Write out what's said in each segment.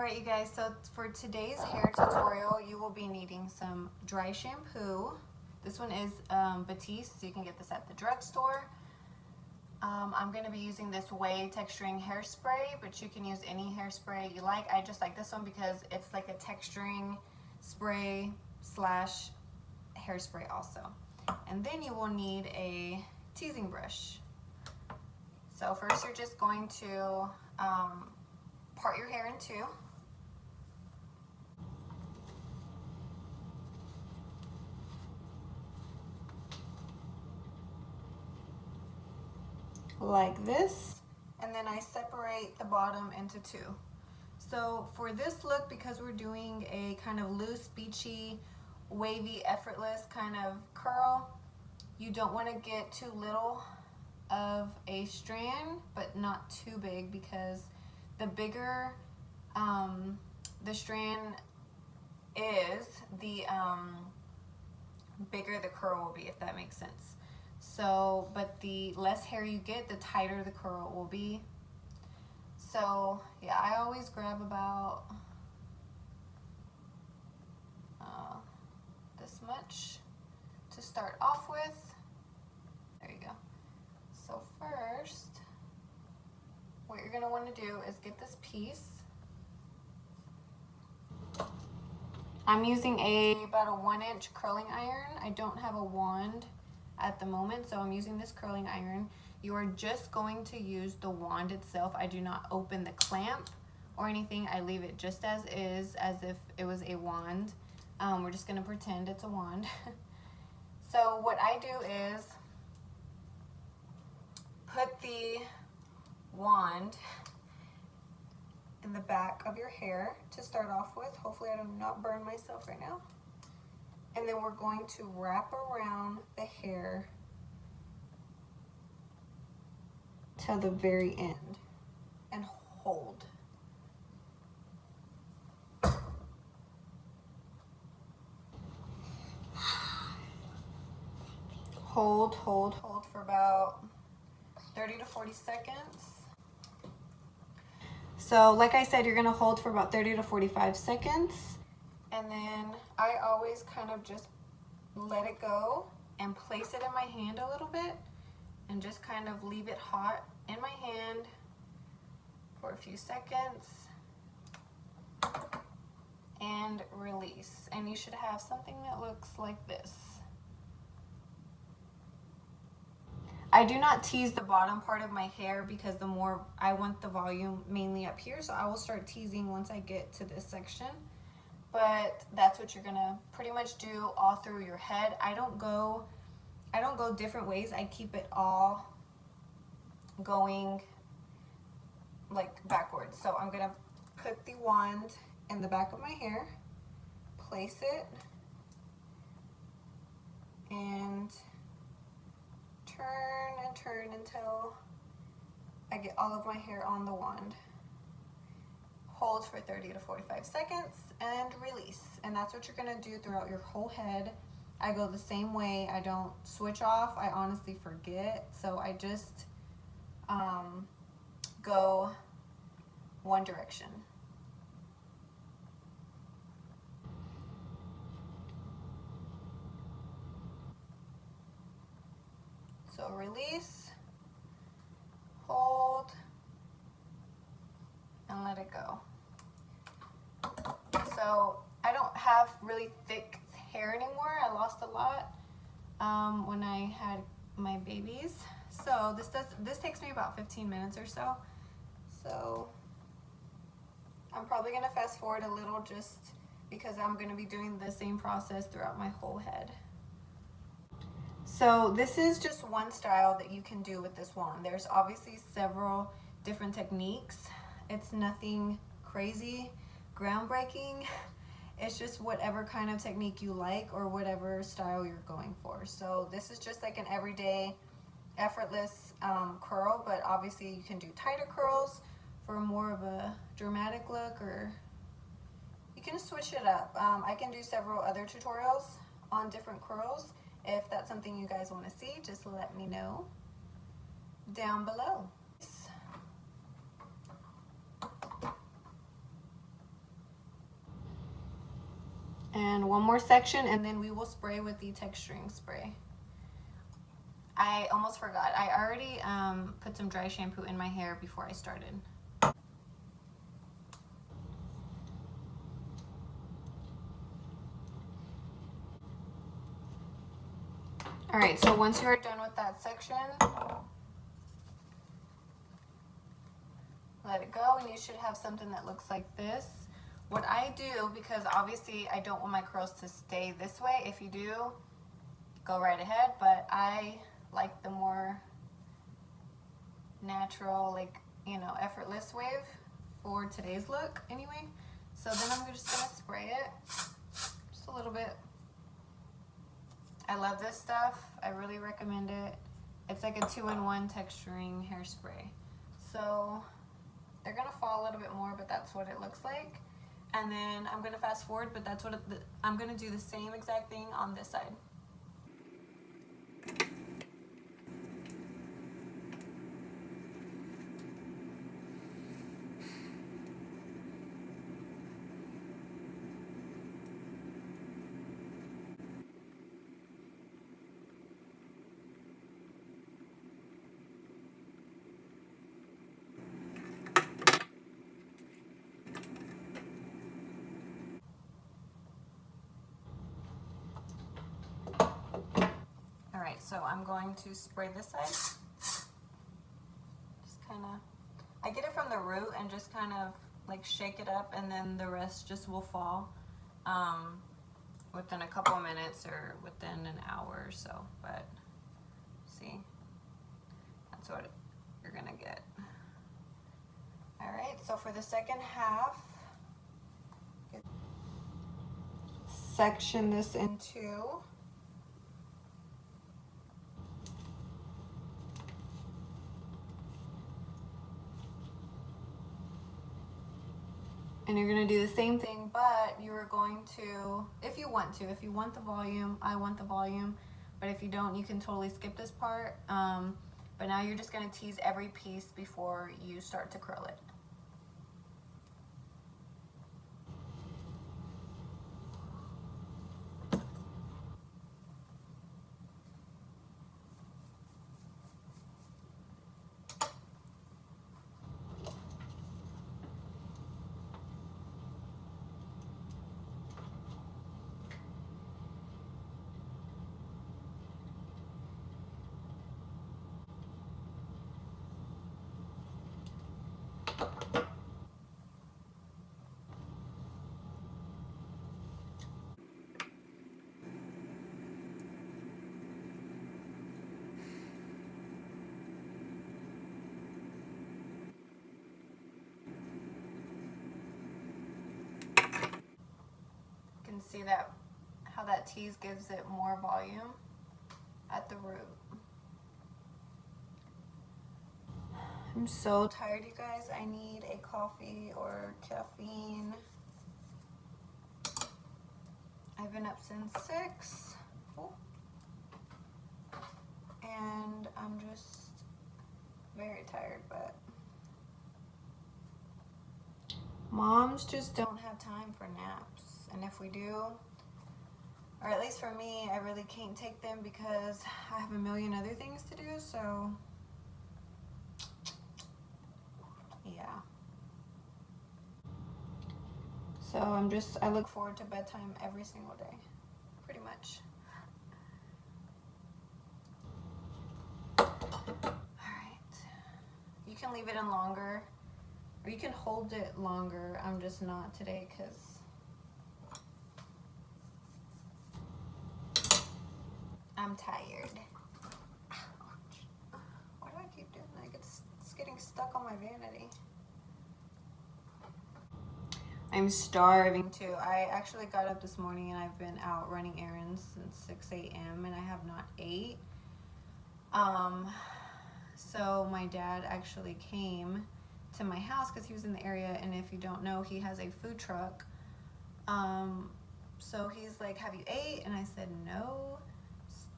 Alright you guys, so for today's hair tutorial, you will be needing some dry shampoo. This one is Batiste, so you can get this at the drugstore. I'm going to be using this Way texturing hairspray, but you can use any hairspray you like. I just like this one because it's like a texturing spray slash hairspray also. And then you will need a teasing brush. So first you're just going to part your hair in two. Like this, and then I separate the bottom into two. So for this look, because we're doing a kind of loose, beachy, wavy, effortless kind of curl, you don't want to get too little of a strand, but not too big, because the bigger the strand is, the bigger the curl will be, if that makes sense. So, but the less hair you get, the tighter the curl will be. So yeah, I always grab about this much to start off with. There you go. So first, what you're gonna want to do is get this piece. I'm using about a 1-inch curling iron. I don't have a wand at the moment, so I'm using this curling iron. You are just going to use the wand itself. I do not open the clamp or anything. I leave it just as is, as if it was a wand. We're just gonna pretend it's a wand. So what I do is put the wand in the back of your hair to start off with. Hopefully I do not burn myself right now. And then we're going to wrap around the hair to the very end and hold. Hold for about 30 to 40 seconds. So like I said, you're gonna hold for about 30 to 45 seconds. And then I always kind of just let it go and place it in my hand a little bit and just kind of leave it hot in my hand for a few seconds and release. And you should have something that looks like this. I do not tease the bottom part of my hair because the more I want the volume mainly up here, so I will start teasing once I get to this section. But that's what you're gonna pretty much do all through your head. I don't go different ways. I keep it all going like backwards. So I'm gonna put the wand in the back of my hair, place it, and turn and turn until I get all of my hair on the wand. Hold for 30 to 45 seconds and release. And that's what you're gonna do throughout your whole head. I go the same way. I don't switch off. I honestly forget. So I just go one direction. So release, hold, and let it go. So I don't have really thick hair anymore. I lost a lot when I had my babies. So this takes me about 15 minutes or so. So I'm probably gonna fast forward a little just because I'm gonna be doing the same process throughout my whole head. So this is just one style that you can do with this wand. There's obviously several different techniques. It's nothing crazy, groundbreaking. It's just whatever kind of technique you like or whatever style you're going for. So this is just like an everyday effortless curl, but obviously you can do tighter curls for more of a dramatic look, or you can switch it up. I can do several other tutorials on different curls. If that's something you guys want to see, just let me know down below. And one more section, and then we will spray with the texturing spray. I almost forgot. I already put some dry shampoo in my hair before I started. All right, so once you're done with that section, let it go, and you should have something that looks like this. What I do, because obviously I don't want my curls to stay this way, if you do, go right ahead, but I like the more natural, like, you know, effortless wave for today's look anyway. So then I'm just gonna spray it just a little bit. I love this stuff. I really recommend it. It's like a 2-in-1 texturing hairspray. So they're gonna fall a little bit more, but that's what it looks like. And then I'm gonna fast forward, but that's what I'm gonna do the same exact thing on this side. All right, so I'm going to spray this side. Just kind of, I get it from the root and just kind of like shake it up, and then the rest just will fall within a couple of minutes or within an hour or so. But see, that's what you're gonna get. All right, so for the second half, section this in two. And you're gonna do the same thing, but you're going to, if you want the volume, I want the volume, but if you don't, you can totally skip this part. But now you're just gonna tease every piece before you start to curl it. You can see that how that tease gives it more volume at the root. I'm so tired, you guys. I need a coffee or caffeine. I've been up since 6. Oh. And I'm just very tired, but moms just don't have time for naps. And if we do, or at least for me, I really can't take them because I have a million other things to do, so yeah. So I look forward to bedtime every single day, pretty much. Alright, you can leave it in longer, or you can hold it longer. I'm just not today because I'm tired. Ouch. Why do I keep doing that? It's getting stuck on my vanity. I'm starving too. I actually got up this morning and I've been out running errands since 6 a.m. and I have not ate. So my dad actually came to my house because he was in the area, and if you don't know, he has a food truck. So he's like, "Have you ate?" And I said, "No,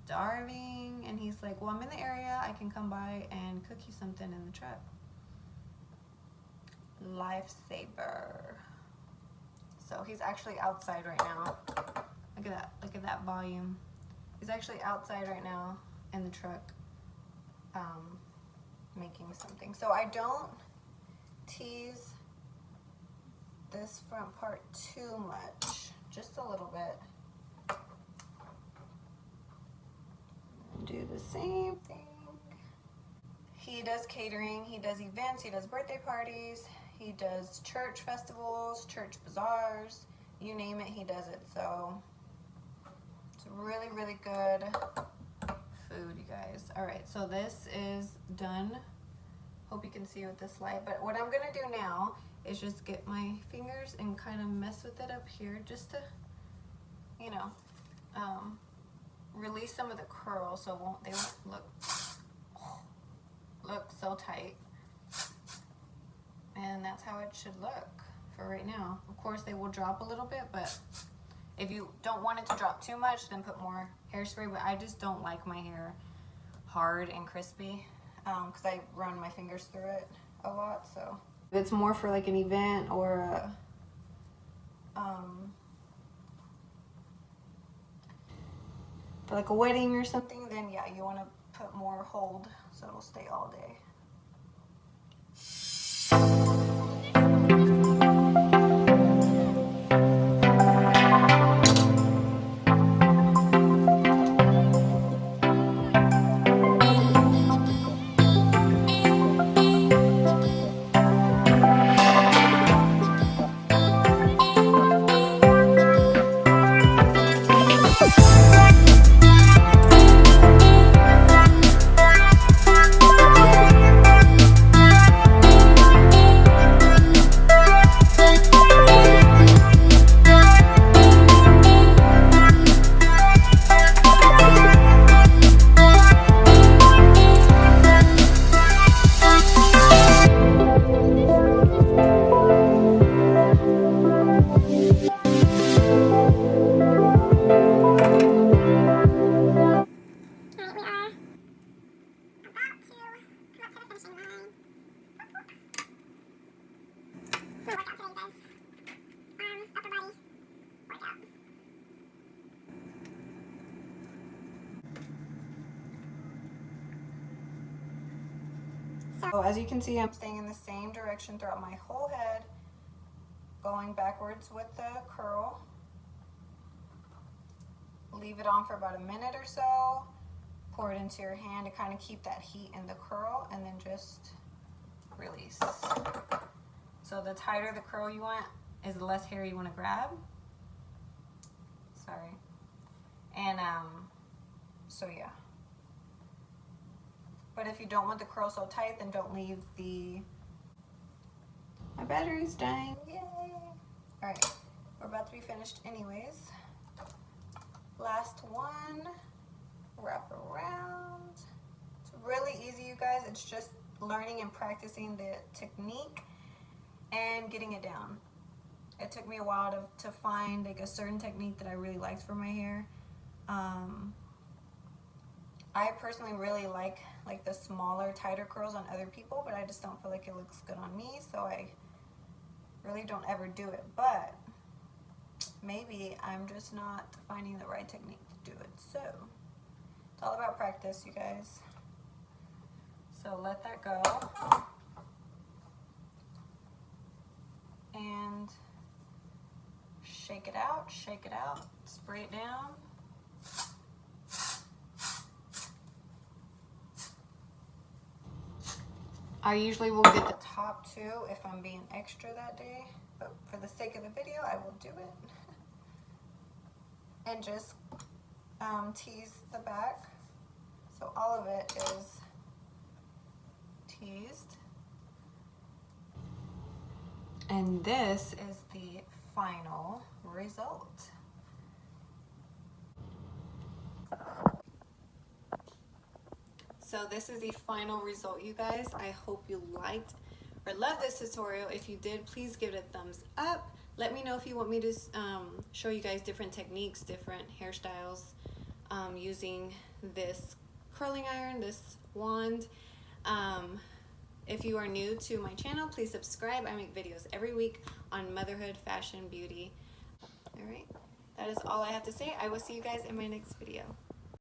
starving." And he's like, "Well, I'm in the area. I can come by and cook you something in the truck." Lifesaver. So he's actually outside right now. Look at that volume. He's actually outside right now in the truck making something. So I don't tease this front part too much, just a little bit. Do the same thing. He does catering, he does events, he does birthday parties, he does church festivals, church bazaars, you name it, he does it. So it's really, really good food, you guys. All right, so this is done. Hope you can see with this light, but what I'm gonna do now is just get my fingers and kind of mess with it up here just to, you know, release some of the curl so they won't look so tight. And that's how it should look for right now. Of course they will drop a little bit, but if you don't want it to drop too much, then put more hairspray. But I just don't like my hair hard and crispy because I run my fingers through it a lot. So if it's more for like an event or for like a wedding or something, then yeah, you want to put more hold so it'll stay all day. So as you can see, I'm staying in the same direction throughout my whole head, going backwards with the curl. Leave it on for about a minute or so. Pour it into your hand to kind of keep that heat in the curl, and then just release. So the tighter the curl you want is the less hair you want to grab. Sorry. And so yeah. But if you don't want the curl so tight, then don't leave the... My battery's dying, yay! Alright, we're about to be finished anyways. Last one, wrap around. It's really easy, you guys. It's just learning and practicing the technique and getting it down. It took me a while to find like a certain technique that I really liked for my hair. I personally really like the smaller, tighter curls on other people, but I just don't feel like it looks good on me, so I really don't ever do it. But maybe I'm just not finding the right technique to do it. So it's all about practice, you guys. So let that go. And shake it out, spray it down. I usually will get the top too if I'm being extra that day, but for the sake of the video, I will do it. And just tease the back. So all of it is teased. And this is the final result. So this is the final result, you guys. I hope you liked or loved this tutorial. If you did, please give it a thumbs up. Let me know if you want me to show you guys different techniques, different hairstyles using this curling iron, this wand. If you are new to my channel, please subscribe. I make videos every week on motherhood, fashion, beauty. All right, that is all I have to say. I will see you guys in my next video.